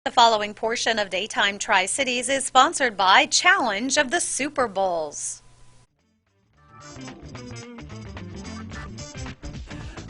The following portion of Daytime Tri-Cities is sponsored by Challenge of the Super Bowls.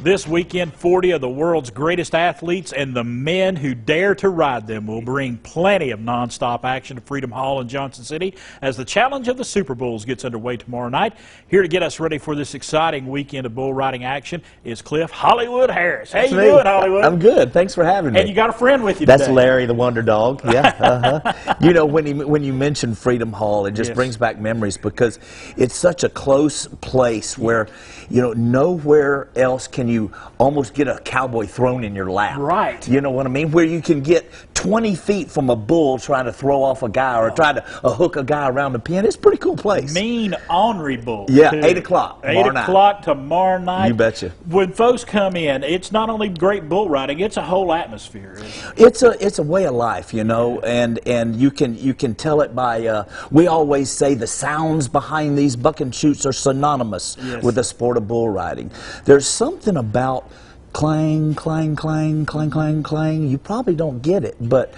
This weekend, 40 of the world's greatest athletes and the men who dare to ride them will bring plenty of nonstop action to Freedom Hall in Johnson City as the Challenge of the Super Bowls gets underway tomorrow night. Here to get us ready for this exciting weekend of bull riding action is Cliff Hollywood Harris. How you doing, Hollywood? I'm good. Thanks for having me. And you got a friend with you That's today. Larry the Wonder Dog. Yeah. You know, when you mention Freedom Hall, it just brings back memories because it's such a close place where, you know, nowhere else can you almost get a cowboy thrown in your lap. Right. You know what I mean? Where you can get 20 feet from a bull trying to throw off a guy or try to hook a guy around the pin. It's a pretty cool place. Mean ornery bull. Yeah, too. 8 o'clock 8 o'clock tomorrow night. You betcha. When folks come in, it's not only great bull riding, it's a whole atmosphere. It's a way of life, you know, and you can tell it by we always say the sounds behind these buck and shoots are synonymous with the sport of bull riding. There's something about clang, clang, clang, clang, clang, clang. You probably don't get it, but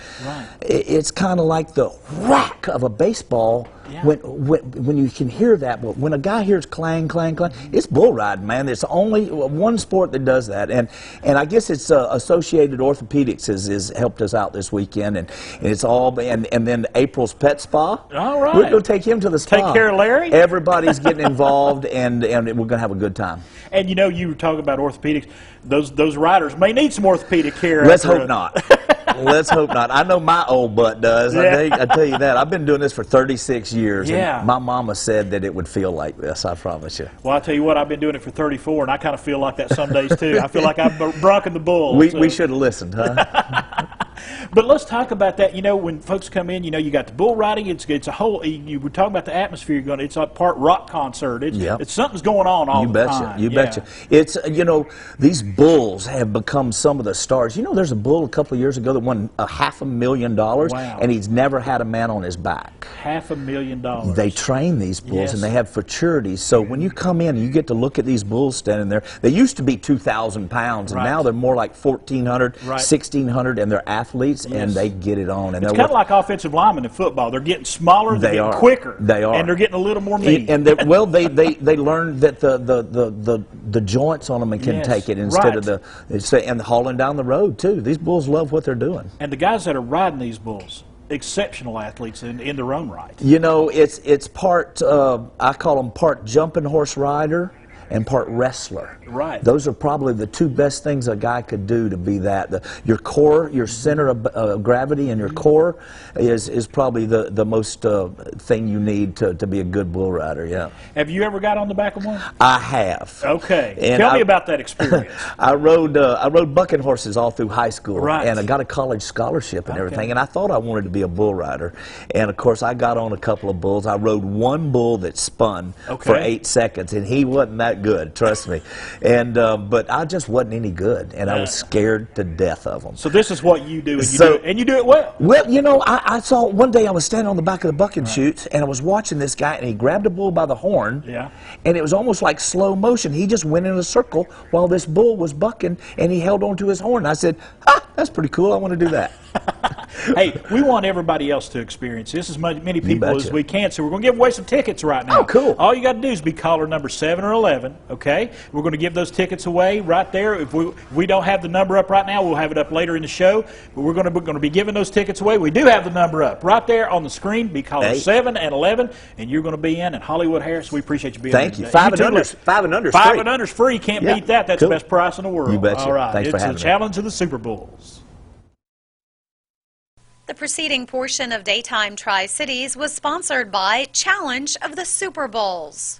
it's kind of like the whack of a baseball when you can hear that. But when a guy hears clang, clang, clang, it's bull riding, man. There's only one sport that does that, and I guess it's Associated Orthopedics has helped us out this weekend, and it's all and then April's Pet Spa. All right, we're going to take him to the spa. Take care of Larry. Everybody's getting involved, and we're going to have a good time. And you know, you were talking about orthopedics. Those riders may need some orthopedic care. Let's hope not. Let's hope not. I know my old butt does. I tell you that. I've been doing this for 36 years. And my mama said that it would feel like this, I promise you. Well, I tell you what, I've been doing it for 34, and I kind of feel like that some days, too. I feel like I'm bronking the bull. We should have listened, huh? But let's talk about that. You know, when folks come in, you know, you got the bull riding. It's a whole. You were talking about the atmosphere. It's a part rock concert. It's something's going on all the time. You betcha. It's you know, these bulls have become some of the stars. You know, there's a bull a couple of years ago that won $500,000, and he's never had a man on his back. $500,000. They train these bulls, and they have futurities. So when you come in and you get to look at these bulls standing there, they used to be 2,000 pounds, and now they're more like 1,400, 1,600, and they're athletes, and they get it on. And it's kind of like offensive linemen in football. They're getting smaller, they're getting quicker, and they're getting a little more meat. And they learn that the joints on them can take it instead of and hauling down the road too. These bulls love what they're doing. And the guys that are riding these bulls, exceptional athletes in their own right. You know, it's part I call them part jumping horse rider and part wrestler. Right. Those are probably the two best things a guy could do to be that. Your core, your center of gravity, and your core is probably the most thing you need to be a good bull rider. Yeah. Have you ever got on the back of one? I have. Okay. And tell me about that experience. I rode bucking horses all through high school, and I got a college scholarship and everything. And I thought I wanted to be a bull rider, and of course I got on a couple of bulls. I rode one bull that spun for 8 seconds, and he wasn't that good, trust me. And but I just wasn't any good, and I was scared to death of them. So this is what you do, and you do it well. Well, you know, I saw one day I was standing on the back of the buck and shoots, and I was watching this guy, and he grabbed a bull by the horn, and it was almost like slow motion. He just went in a circle while this bull was bucking, and he held on to his horn. I said, that's pretty cool. I want to do that. Hey, we want everybody else to experience this, as many people as we can, so we're going to give away some tickets right now. Oh, cool. All you got to do is be caller number 7 or 11, okay? We're going to give those tickets away right there. If we don't have the number up right now, we'll have it up later in the show, but we're going to be giving those tickets away. We do have the number up right there on the screen. Be caller 7 and 11, and you're going to be in. And Hollywood Harris, we appreciate you being here. Thank you. 5 and under. 5 and under. 5 and under is free. Can't beat that. That's the best price in the world. You betcha. All right. Thanks for having me. It's the Challenge of the Super Bowls. The preceding portion of Daytime Tri-Cities was sponsored by Challenge of the Super Bowls.